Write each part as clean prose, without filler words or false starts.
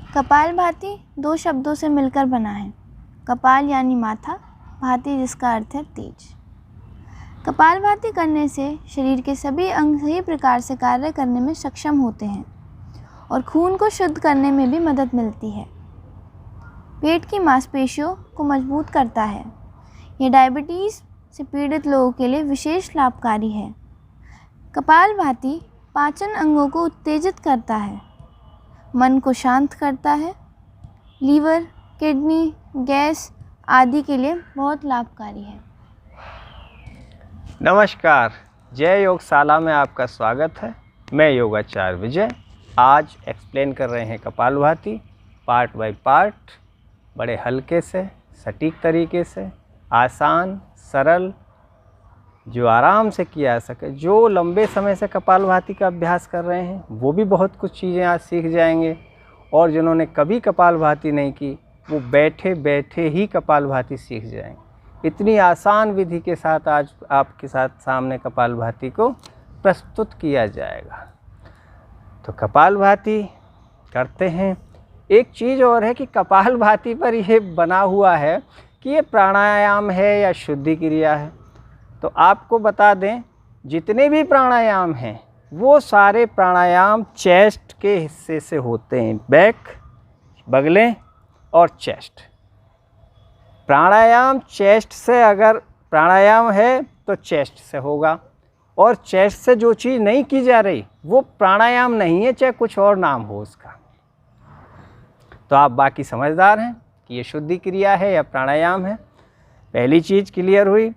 कपालभाति दो शब्दों से मिलकर बना है। कपाल यानी माथा, भाति जिसका अर्थ है तेज। कपालभाति करने से शरीर के सभी अंग सही प्रकार से कार्य करने में सक्षम होते हैं और खून को शुद्ध करने में भी मदद मिलती है। पेट की मांसपेशियों को मजबूत करता है। यह डायबिटीज़ से पीड़ित लोगों के लिए विशेष लाभकारी है। कपालभाति पाचन अंगों को उत्तेजित करता है, मन को शांत करता है, लीवर, किडनी, गैस आदि के लिए बहुत लाभकारी है। नमस्कार, जय योगशाला में आपका स्वागत है। मैं योगाचार्य विजय। आज एक्सप्लेन कर रहे हैं कपालभाति पार्ट बाय पार्ट, बड़े हल्के से, सटीक तरीके से, आसान, सरल, जो आराम से किया जा सके। जो लंबे समय से कपालभाति का अभ्यास कर रहे हैं वो भी बहुत कुछ चीज़ें आज सीख जाएंगे, और जिन्होंने कभी कपालभाति नहीं की वो बैठे बैठे ही कपालभाति सीख जाएंगे। इतनी आसान विधि के साथ आज आपके साथ सामने कपालभाति को प्रस्तुत किया जाएगा। तो कपालभाति करते हैं। एक चीज़ और है कि कपालभाति पर यह बना हुआ है कि ये प्राणायाम है या शुद्धि क्रिया है। तो आपको बता दें, जितने भी प्राणायाम हैं वो सारे प्राणायाम चेस्ट के हिस्से से होते हैं, बैक, बगलें और चेस्ट। प्राणायाम चेस्ट से, अगर प्राणायाम है तो चेस्ट से होगा, और चेस्ट से जो चीज़ नहीं की जा रही वो प्राणायाम नहीं है, चाहे कुछ और नाम हो उसका। तो आप बाकी समझदार हैं कि ये शुद्धि क्रिया है या प्राणायाम है। पहली चीज़ क्लियर हुई।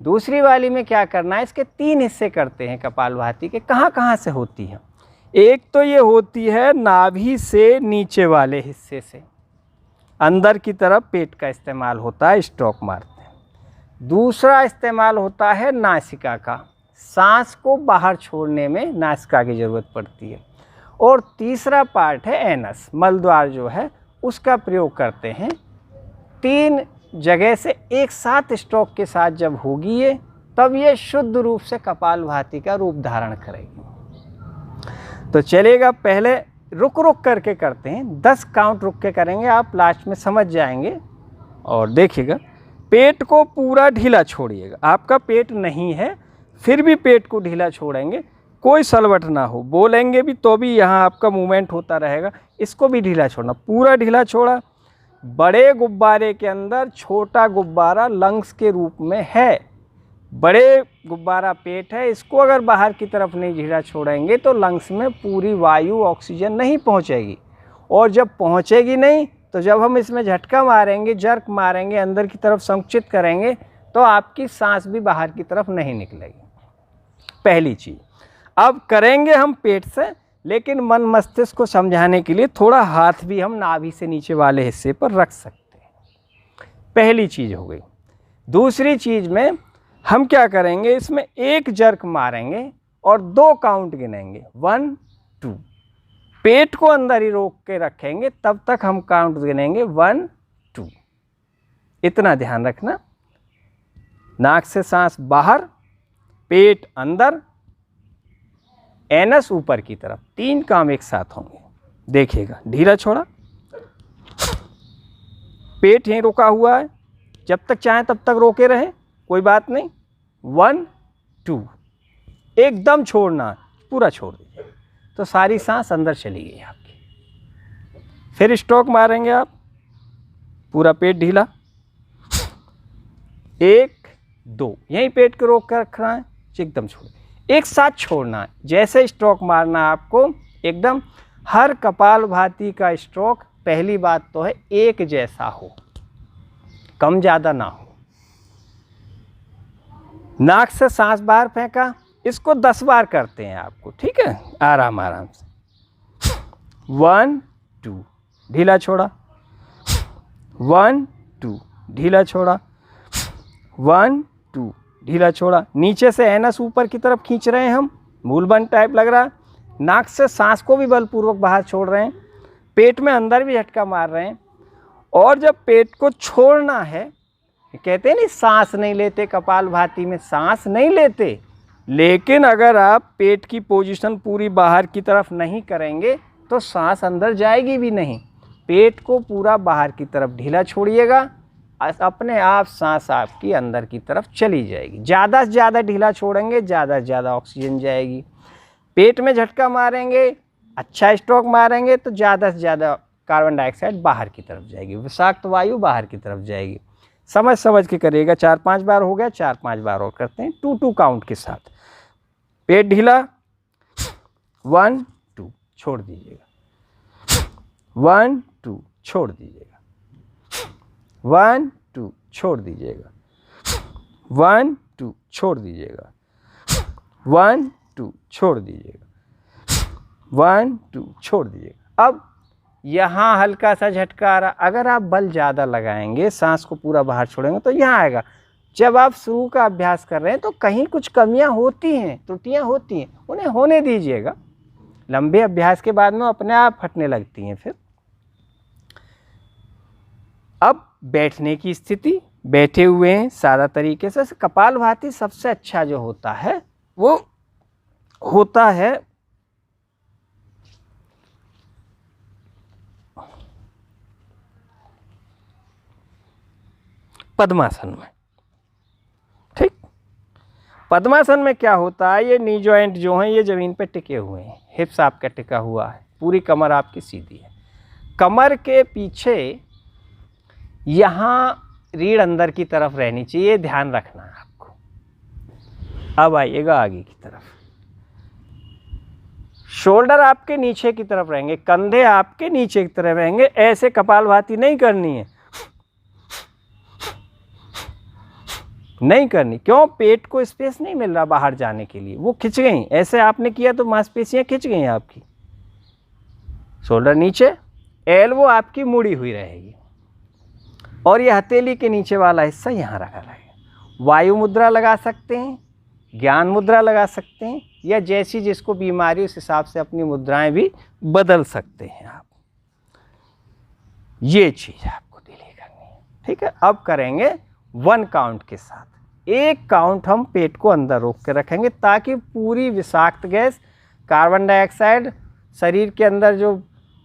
दूसरी वाली में क्या करना है, इसके 3 हिस्से करते हैं कपालभाति के। कहाँ कहाँ से होती है? एक तो ये होती है नाभि से नीचे वाले हिस्से से, अंदर की तरफ पेट का इस्तेमाल होता है, स्ट्रोक मारते हैं। दूसरा इस्तेमाल होता है नासिका का, सांस को बाहर छोड़ने में नासिका की ज़रूरत पड़ती है। और तीसरा पार्ट है एनस, मलद्वार जो है उसका प्रयोग करते हैं। 3 जगह से एक साथ स्ट्रोक के साथ जब होगी ये, तब ये शुद्ध रूप से कपालभाति का रूप धारण करेगी। तो चलेगा, पहले रुक रुक करके करते हैं। 10 काउंट रुक के करेंगे, आप लास्ट में समझ जाएंगे। और देखिएगा, पेट को पूरा ढीला छोड़िएगा। आपका पेट नहीं है फिर भी पेट को ढीला छोड़ेंगे, कोई सलवट ना हो। बोलेंगे भी तो भी यहाँ आपका मूवमेंट होता रहेगा, इसको भी ढीला छोड़ना। पूरा ढीला छोड़ा। बड़े गुब्बारे के अंदर छोटा गुब्बारा लंग्स के रूप में है, बड़े गुब्बारा पेट है। इसको अगर बाहर की तरफ नहीं ढीला छोड़ेंगे तो लंग्स में पूरी वायु, ऑक्सीजन नहीं पहुंचेगी। और जब पहुंचेगी नहीं तो जब हम इसमें झटका मारेंगे, जर्क मारेंगे, अंदर की तरफ संकुचित करेंगे, तो आपकी सांस भी बाहर की तरफ नहीं निकलेगी। पहली चीज़। अब करेंगे हम पेट से, लेकिन मन मस्तिष्क को समझाने के लिए थोड़ा हाथ भी हम नाभि से नीचे वाले हिस्से पर रख सकते हैं। पहली चीज़ हो गई। दूसरी चीज़ में हम क्या करेंगे, इसमें एक जर्क मारेंगे और 2 काउंट गिनेंगे, 1 2। पेट को अंदर ही रोक के रखेंगे, तब तक हम काउंट गिनेंगे 1 2। इतना ध्यान रखना। नाक से सांस बाहर, पेट अंदर, एनस ऊपर की तरफ। 3 काम एक साथ होंगे। देखिएगा, ढीला छोड़ा, पेट यहीं रुका हुआ है, जब तक चाहें तब तक रोके रहें, कोई बात नहीं। 1 2, एकदम छोड़ना, पूरा छोड़ दीजिए तो सारी सांस अंदर चली गई आपकी। फिर स्ट्रोक मारेंगे आप, पूरा पेट ढीला, 1 2, यहीं पेट को रोक कर रखना है, एकदम छोड़, एक साथ छोड़ना है। जैसे स्ट्रोक मारना आपको एकदम। हर कपालभाति का स्ट्रोक, पहली बात तो है, एक जैसा हो, कम ज़्यादा ना हो। नाक से सांस बाहर फेंका, इसको 10 बार करते हैं आपको, ठीक है, आराम आराम से। 1 2, ढीला छोड़ा, 1 2, ढीला छोड़ा, 1 2, ढीला छोड़ा। नीचे से एनस ऊपर की तरफ खींच रहे हैं हम, मूलबंद टाइप लग रहा है। नाक से सांस को भी बलपूर्वक बाहर छोड़ रहे हैं, पेट में अंदर भी झटका मार रहे हैं। और जब पेट को छोड़ना है, कहते हैं नहीं सांस नहीं लेते, कपालभाति में सांस नहीं लेते, लेकिन अगर आप पेट की पोजीशन पूरी बाहर की तरफ नहीं करेंगे तो सांस अंदर जाएगी भी नहीं। पेट को पूरा बाहर की तरफ ढीला छोड़िएगा, अपने आप सांस आपकी अंदर की तरफ चली जाएगी। ज़्यादा से ज़्यादा ढीला छोड़ेंगे, ज़्यादा से ज़्यादा ऑक्सीजन जाएगी। पेट में झटका मारेंगे, अच्छा स्ट्रोक मारेंगे तो ज़्यादा से ज़्यादा कार्बन डाइऑक्साइड बाहर की तरफ जाएगी, विषाक्त वायु बाहर की तरफ जाएगी। समझ समझ के करिएगा। 4-5 बार हो गया, 4-5 बार और करते हैं 2-2 काउंट के साथ। पेट ढीला, 1 2 छोड़ दीजिएगा, 1 2 छोड़ दीजिएगा, 1 2 छोड़ दीजिएगा, 1 2 छोड़ दीजिएगा, 1 2 छोड़ दीजिएगा, 1 2 छोड़ दीजिएगा। अब यहाँ हल्का सा झटका आ रहा, अगर आप बल ज़्यादा लगाएंगे, सांस को पूरा बाहर छोड़ेंगे तो यहाँ आएगा। जब आप शुरू का अभ्यास कर रहे हैं तो कहीं कुछ कमियां होती हैं, त्रुटियां होती हैं, उन्हें होने दीजिएगा। लंबे अभ्यास के बाद में अपने आप हटने लगती हैं। फिर अब बैठने की स्थिति, बैठे हुए हैं सादा तरीके से। कपालभाति सबसे अच्छा जो होता है वो होता है पद्मासन में। ठीक, पद्मासन में क्या होता है, ये नी जॉइंट जो हैं ये ज़मीन पे टिके हुए हैं, हिप्स आपका टिका हुआ है, पूरी कमर आपकी सीधी है। कमर के पीछे यहाँ रीढ़ अंदर की तरफ रहनी चाहिए, ध्यान रखना है आपको। अब आइएगा आगे की तरफ। शोल्डर आपके नीचे की तरफ रहेंगे, कंधे आपके नीचे की तरफ रहेंगे। ऐसे कपालभाति नहीं करनी है, नहीं करनी। क्यों? पेट को स्पेस नहीं मिल रहा बाहर जाने के लिए, वो खिंच गई। ऐसे आपने किया तो मांसपेशियां खिंच गई आपकी। शोल्डर नीचे, एल्बो आपकी मुड़ी हुई रहेगी और ये हथेली के नीचे वाला हिस्सा यहाँ रखा रहेगा। वायु मुद्रा लगा सकते हैं, ज्ञान मुद्रा लगा सकते हैं, या जैसी जिसको बीमारी उस हिसाब से अपनी मुद्राएं भी बदल सकते हैं आप। ये चीज़ आपको डिले करनी है। ठीक है, अब करेंगे 1 काउंट के साथ। 1 काउंट हम पेट को अंदर रोक के रखेंगे ताकि पूरी विषाक्त गैस, कार्बन डाइऑक्साइड, शरीर के अंदर जो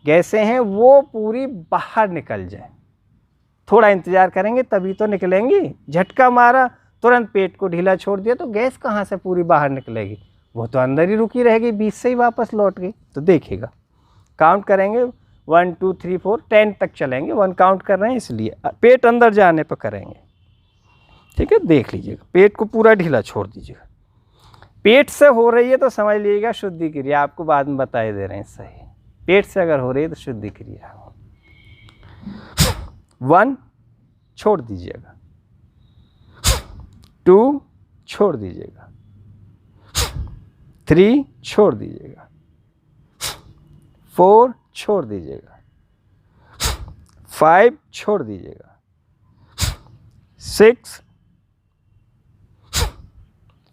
गैसें हैं वो पूरी बाहर निकल जाए। थोड़ा इंतजार करेंगे तभी तो निकलेंगी। झटका मारा, तुरंत पेट को ढीला छोड़ दिया तो गैस कहाँ से पूरी बाहर निकलेगी? वो तो अंदर ही रुकी रहेगी, बीच से ही वापस लौट गई। तो देखिएगा, काउंट करेंगे 1 2 3 4 10 तक चलेंगे। 1 काउंट कर रहे हैं इसलिए पेट अंदर जाने पर करेंगे। ठीक है, देख लीजिएगा, पेट को पूरा ढीला छोड़ दीजिएगा। पेट से हो रही है तो समझ लीजिएगा शुद्धि क्रिया, आपको बाद में बताए दे रहे हैं सही। पेट से अगर हो रही है तो शुद्धि क्रिया। 1 छोड़ दीजिएगा, 2 छोड़ दीजिएगा, 3 छोड़ दीजिएगा, 4 छोड़ दीजिएगा, 5 छोड़ दीजिएगा, 6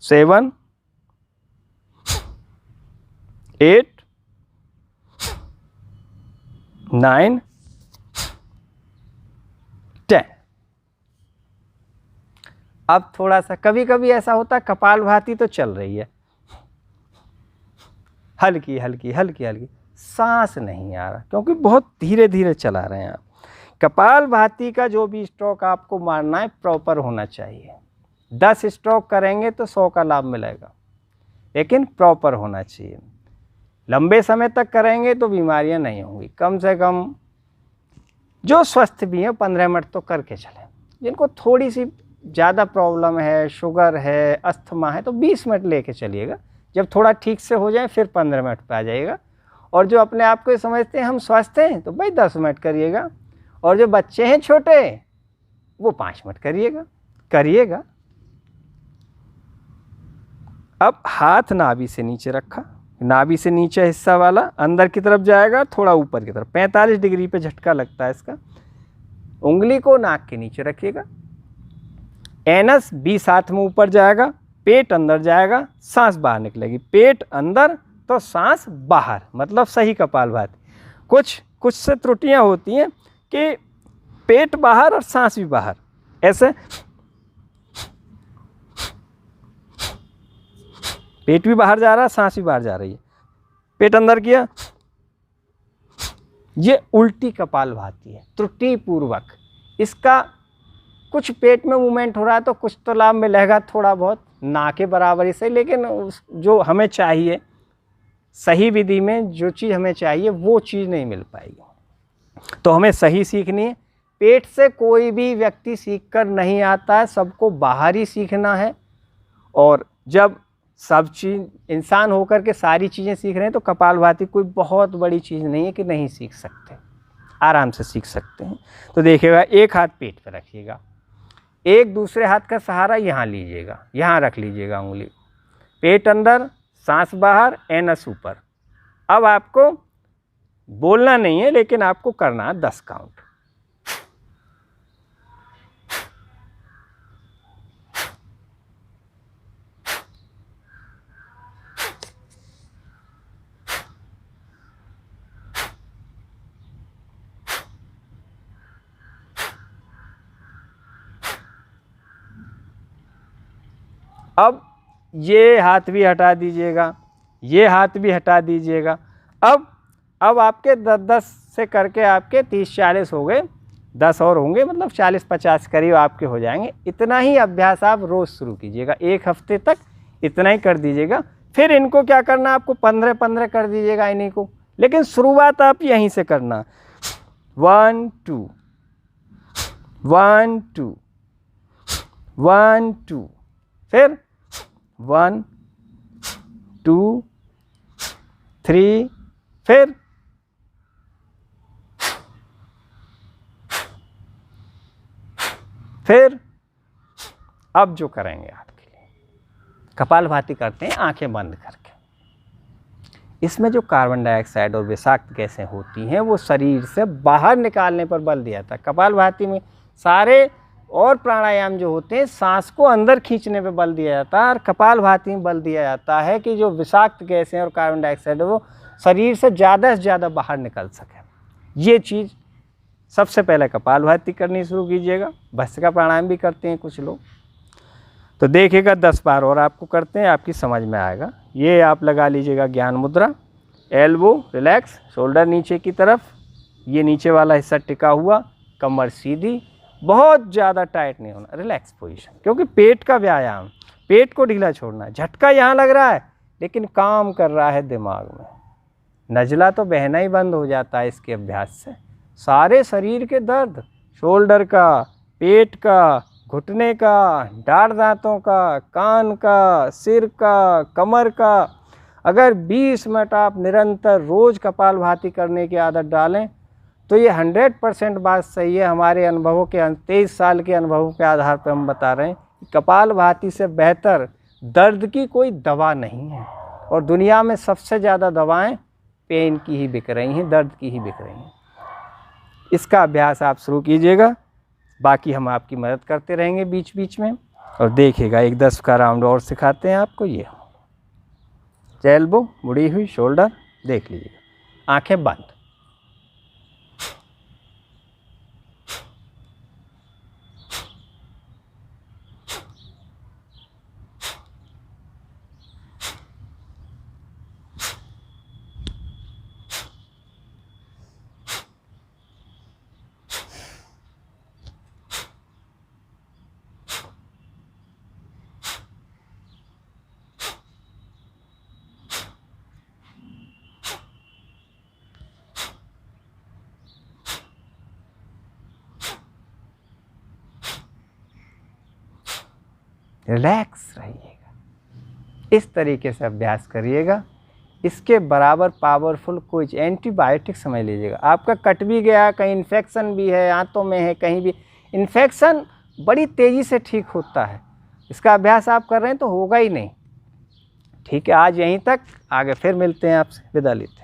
7 8 9 10। अब थोड़ा सा कभी कभी ऐसा होता है कपालभाति तो चल रही है, हल्की हल्की हल्की हल्की, सांस नहीं आ रहा क्योंकि बहुत धीरे धीरे चला रहे हैं आप। कपालभाति का जो भी स्ट्रोक आपको मारना है प्रॉपर होना चाहिए। 10 स्ट्रोक करेंगे तो 100 का लाभ मिलेगा, लेकिन प्रॉपर होना चाहिए। लंबे समय तक करेंगे तो बीमारियां नहीं होंगी। कम से कम जो स्वस्थ भी हैं 15 मिनट तो करके चलें। जिनको थोड़ी सी ज़्यादा प्रॉब्लम है, शुगर है, अस्थमा है, तो 20 मिनट लेके चलिएगा। जब थोड़ा ठीक से हो जाए फिर 15 मिनट पे आ जाइएगा। और जो अपने आप को समझते हैं हम स्वस्थ हैं तो भाई 10 मिनट करिएगा। और जो बच्चे हैं छोटे वो 5 मिनट करिएगा। अब हाथ नाभि से नीचे रखा, नाभि से नीचे हिस्सा वाला अंदर की तरफ जाएगा, थोड़ा ऊपर की तरफ 45 डिग्री पे झटका लगता है इसका। उंगली को नाक के नीचे रखिएगा, एनस 20 हाथ में ऊपर जाएगा, पेट अंदर जाएगा, सांस बाहर निकलेगी। पेट अंदर तो सांस बाहर, मतलब सही कपालभाति। कुछ से त्रुटियां होती हैं कि पेट बाहर और सांस भी बाहर। ऐसे पेट भी बाहर जा रहा है, सांस भी बाहर जा रही है। पेट अंदर किया, ये उल्टी कपालभाति है, त्रुटिपूर्वक। इसका कुछ पेट में मूवमेंट हो रहा है तो कुछ तो लाभ मिलेगा थोड़ा बहुत, ना के बराबर ही सही, लेकिन जो हमें चाहिए सही विधि में जो चीज़ हमें चाहिए वो चीज़ नहीं मिल पाएगी। तो हमें सही सीखनी है। पेट से कोई भी व्यक्ति सीख कर नहीं आता है, सबको बाहर ही सीखना है। और जब सब चीज़ इंसान होकर के सारी चीज़ें सीख रहे हैं तो कपालभाति कोई बहुत बड़ी चीज़ नहीं है कि नहीं सीख सकते, आराम से सीख सकते हैं। तो देखिएगा, एक हाथ पेट पर रखिएगा, एक दूसरे हाथ का सहारा यहाँ लीजिएगा, यहाँ रख लीजिएगा उंगली, पेट अंदर, सांस बाहर, एनस ऊपर। अब आपको बोलना नहीं है, लेकिन आपको करना है 10 काउंट। अब ये हाथ भी हटा दीजिएगा, ये हाथ भी हटा दीजिएगा। अब आपके 10-10 से करके आपके 30-40 हो गए, 10 और होंगे, मतलब 40-50 करीब आपके हो जाएंगे। इतना ही अभ्यास आप रोज़ शुरू कीजिएगा, 1 हफ्ते तक इतना ही कर दीजिएगा। फिर इनको क्या करना, आपको 15-15 कर दीजिएगा इन्हीं को, लेकिन शुरुआत आप यहीं से करना। 1 2 1 2 1 2, फिर 1 2 3, फिर अब जो करेंगे आपके लिए, कपालभाति करते हैं आंखें बंद करके। इसमें जो कार्बन डाइऑक्साइड और विषाक्त गैसें होती हैं वो शरीर से बाहर निकालने पर बल दिया जाता है। कपालभाति में सारे और प्राणायाम जो होते हैं सांस को अंदर खींचने पे बल दिया जाता है, और कपालभाति में बल दिया जाता है कि जो विषाक्त गैसें और कार्बन डाइऑक्साइड है वो शरीर से ज़्यादा बाहर निकल सके। ये चीज़ सबसे पहले कपालभाति करनी शुरू कीजिएगा। भस्त्रिका प्राणायाम भी करते हैं कुछ लोग, तो देखिएगा 10 बार और आपको करते हैं, आपकी समझ में आएगा। ये आप लगा लीजिएगा ज्ञान मुद्रा, एल्बो रिलैक्स, शोल्डर नीचे की तरफ, ये नीचे वाला हिस्सा टिका हुआ, कमर सीधी, बहुत ज़्यादा टाइट नहीं होना, रिलैक्स पोजीशन, क्योंकि पेट का व्यायाम, पेट को ढीला छोड़ना है। झटका यहाँ लग रहा है लेकिन काम कर रहा है दिमाग में, नज़ला तो बहना ही बंद हो जाता है इसके अभ्यास से। सारे शरीर के दर्द, शोल्डर का, पेट का, घुटने का, दाढ़ दांतों का, कान का, सिर का, कमर का, अगर 20 मिनट आप निरंतर रोज़ कपालभाति करने की आदत डालें तो ये 100% बात सही है। हमारे अनुभवों के 23 साल के अनुभवों के आधार पर हम बता रहे हैं कि कपालभाति से बेहतर दर्द की कोई दवा नहीं है, और दुनिया में सबसे ज़्यादा दवाएं पेन की ही बिक रही हैं, दर्द की ही बिक रही हैं। इसका अभ्यास आप शुरू कीजिएगा, बाकी हम आपकी मदद करते रहेंगे बीच बीच में। और देखिएगा एक 10 का राउंड और सिखाते हैं आपको। ये एल्बो मुड़ी हुई, शोल्डर, देख लीजिएगा, आंखें बंद। रिलैक्स रहिएगा, इस तरीके से अभ्यास करिएगा। इसके बराबर पावरफुल कोई एंटीबायोटिक समझ लीजिएगा। आपका कट भी गया, कहीं इन्फेक्शन भी है, आंतों में है, कहीं भी इन्फेक्शन बड़ी तेज़ी से ठीक होता है। इसका अभ्यास आप कर रहे हैं तो होगा ही नहीं। ठीक है, आज यहीं तक, आगे फिर मिलते हैं आपसे, विदा लेते हैं।